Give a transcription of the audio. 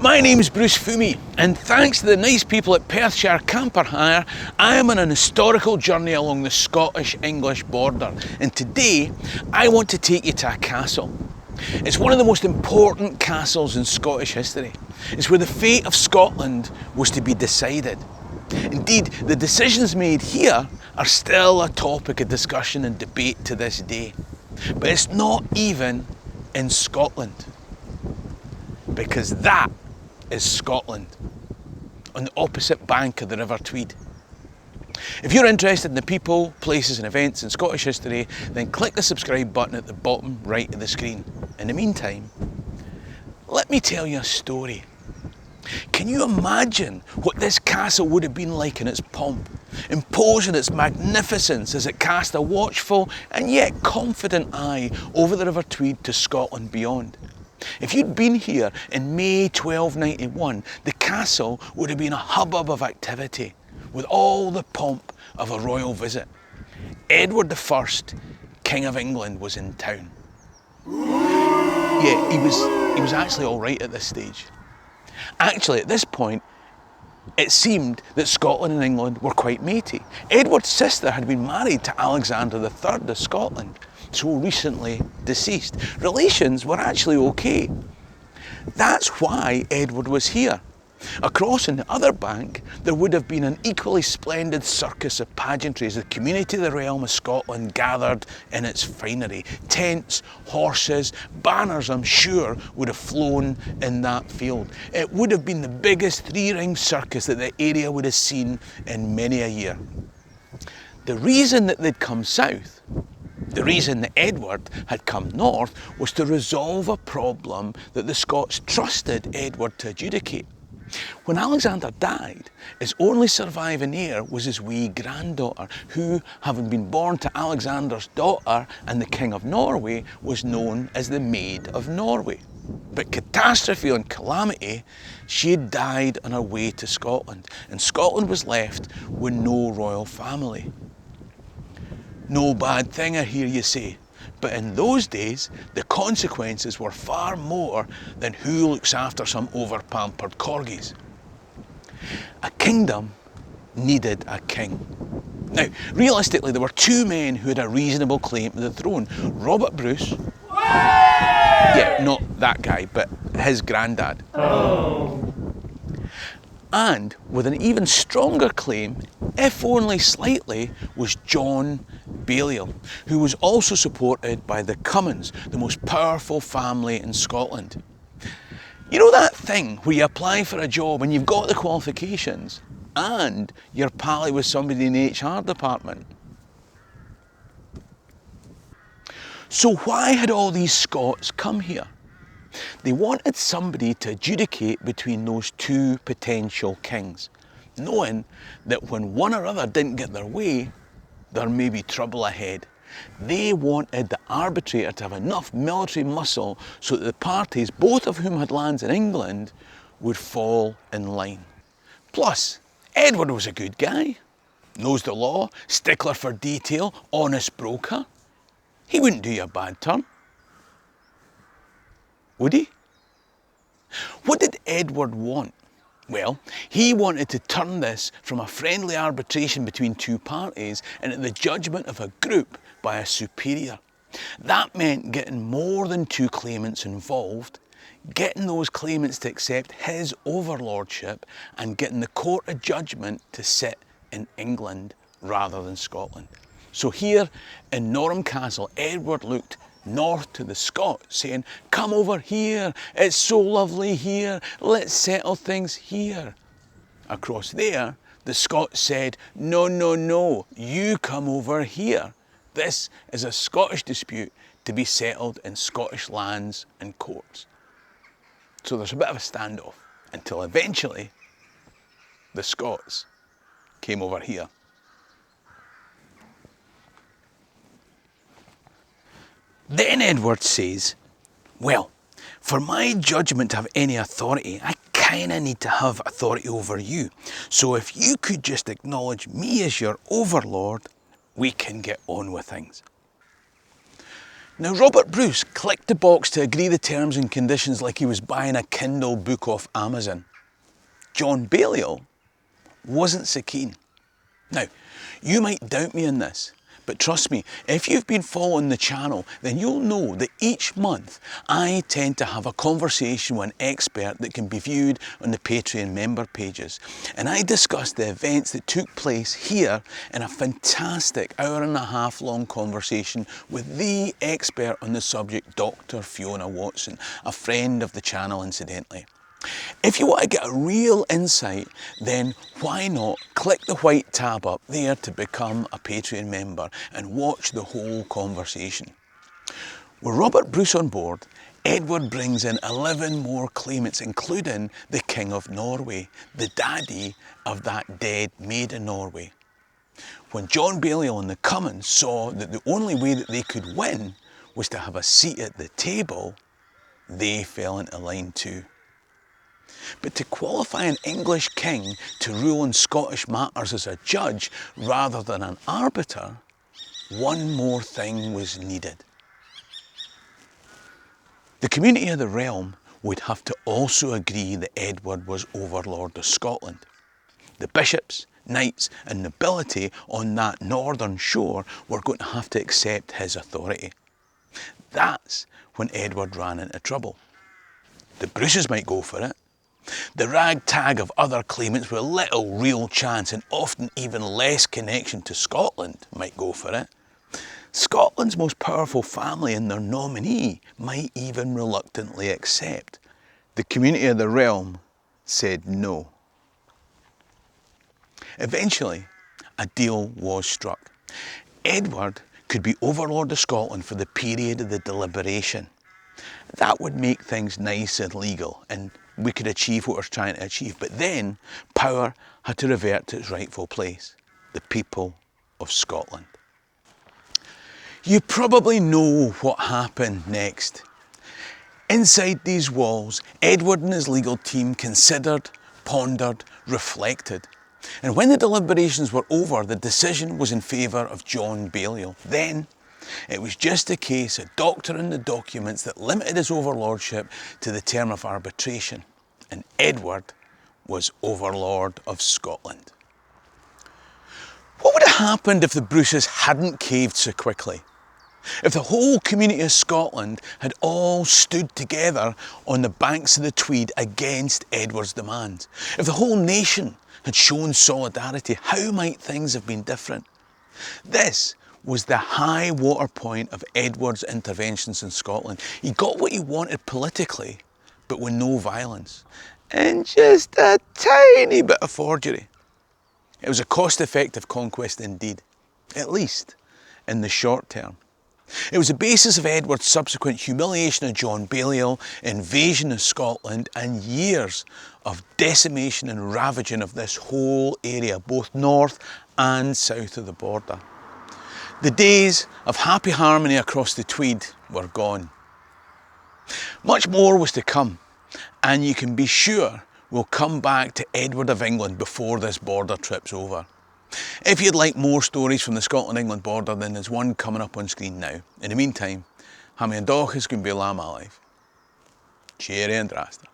My name's Bruce Fumi, and thanks to the nice people at Perthshire Camper Hire, I am on an historical journey along the Scottish-English border, and today I want to take you to a castle. It's one of the most important castles in Scottish history. It's where the fate of Scotland was to be decided. Indeed, the decisions made here are still a topic of discussion and debate to this day. But it's not even in Scotland, because that is Scotland, on the opposite bank of the River Tweed. If you're interested in the people, places and events in Scottish history, then click the subscribe button at the bottom right of the screen. In the meantime, let me tell you a story. Can you imagine what this castle would have been like in its pomp, imposing its magnificence as it cast a watchful and yet confident eye over the River Tweed to Scotland beyond? If you'd been here in May 1291, the castle would have been a hubbub of activity, with all the pomp of a royal visit. Edward I, King of England, was in town. Yeah, he was actually all right at this stage. Actually, at this point, it seemed that Scotland and England were quite matey. Edward's sister had been married to Alexander III of Scotland, so recently deceased. Relations were actually okay. That's why Edward was here. Across on the other bank, there would have been an equally splendid circus of pageantry as the community of the realm of Scotland gathered in its finery. Tents, horses, banners, I'm sure, would have flown in that field. It would have been the biggest three-ring circus that the area would have seen in many a year. The reason that they'd come south, the reason that Edward had come north, was to resolve a problem that the Scots trusted Edward to adjudicate. When Alexander died, his only surviving heir was his wee granddaughter, who, having been born to Alexander's daughter and the King of Norway, was known as the Maid of Norway. But catastrophe on calamity, she had died on her way to Scotland, and Scotland was left with no royal family. No bad thing, I hear you say. But in those days, the consequences were far more than who looks after some over-pampered corgis. A kingdom needed a king. Now, realistically, there were two men who had a reasonable claim to the throne. Robert Bruce, yeah, not that guy, but his granddad. And with an even stronger claim, if only slightly, was John Balliol, who was also supported by the Cummins, the most powerful family in Scotland. You know that thing where you apply for a job and you've got the qualifications and you're pally with somebody in the HR department? So why had all these Scots come here? They wanted somebody to adjudicate between those two potential kings, knowing that when one or other didn't get their way, there may be trouble ahead. They wanted the arbitrator to have enough military muscle so that the parties, both of whom had lands in England, would fall in line. Plus, Edward was a good guy, knows the law, stickler for detail, honest broker. He wouldn't do you a bad turn, would he? What did Edward want? Well, he wanted to turn this from a friendly arbitration between two parties into the judgment of a group by a superior. That meant getting more than two claimants involved, getting those claimants to accept his overlordship, and getting the court of judgment to sit in England rather than Scotland. So here in Norham Castle, Edward looked north to the Scots, saying, "Come over here, it's so lovely here, let's settle things here." Across there, the Scots said, "No, no, no, you come over here. This is a Scottish dispute to be settled in Scottish lands and courts." So there's a bit of a standoff until eventually the Scots came over here. Then Edward says, "Well, for my judgment to have any authority, I kinda need to have authority over you. So if you could just acknowledge me as your overlord, we can get on with things." Now, Robert Bruce clicked the box to agree the terms and conditions like he was buying a Kindle book off Amazon. John Balliol wasn't so keen. Now, you might doubt me on this, but trust me, if you've been following the channel, then you'll know that each month I tend to have a conversation with an expert that can be viewed on the Patreon member pages. And I discuss the events that took place here in a fantastic hour-and-a-half long conversation with the expert on the subject, Dr. Fiona Watson, a friend of the channel incidentally. If you want to get a real insight, then why not click the white tab up there to become a Patreon member and watch the whole conversation. With Robert Bruce on board, Edward brings in 11 more claimants, including the King of Norway, the daddy of that dead maid in Norway. When John Balliol and the Cummins saw that the only way that they could win was to have a seat at the table, they fell into line too. But to qualify an English king to rule on Scottish matters as a judge rather than an arbiter, one more thing was needed. The community of the realm would have to also agree that Edward was overlord of Scotland. The bishops, knights and nobility on that northern shore were going to have to accept his authority. That's when Edward ran into trouble. The Bruces might go for it. The ragtag of other claimants with little real chance and often even less connection to Scotland might go for it. Scotland's most powerful family and their nominee might even reluctantly accept. The community of the realm said no. Eventually, a deal was struck. Edward could be overlord of Scotland for the period of the deliberation. That would make things nice and legal, and we could achieve what we're trying to achieve. But then power had to revert to its rightful place, the people of Scotland. You probably know what happened next. Inside these walls, Edward and his legal team considered, pondered, reflected. And when the deliberations were over, the decision was in favour of John Balliol. Then it was just a case of doctoring the documents that limited his overlordship to the term of arbitration. And Edward was overlord of Scotland. What would have happened if the Bruces hadn't caved so quickly? If the whole community of Scotland had all stood together on the banks of the Tweed against Edward's demands? If the whole nation had shown solidarity, how might things have been different? This was the high water point of Edward's interventions in Scotland. He got what he wanted politically, but with no violence, and just a tiny bit of forgery. It was a cost-effective conquest indeed, at least in the short term. It was the basis of Edward's subsequent humiliation of John Balliol, invasion of Scotland, and years of decimation and ravaging of this whole area, both north and south of the border. The days of happy harmony across the Tweed were gone. Much more was to come, and you can be sure we'll come back to Edward of England before this border trip's over. If you'd like more stories from the Scotland-England border, then there's one coming up on screen now. In the meantime, ha' mi an dóchas gwn bia lá málaigh. Cheery and drasta.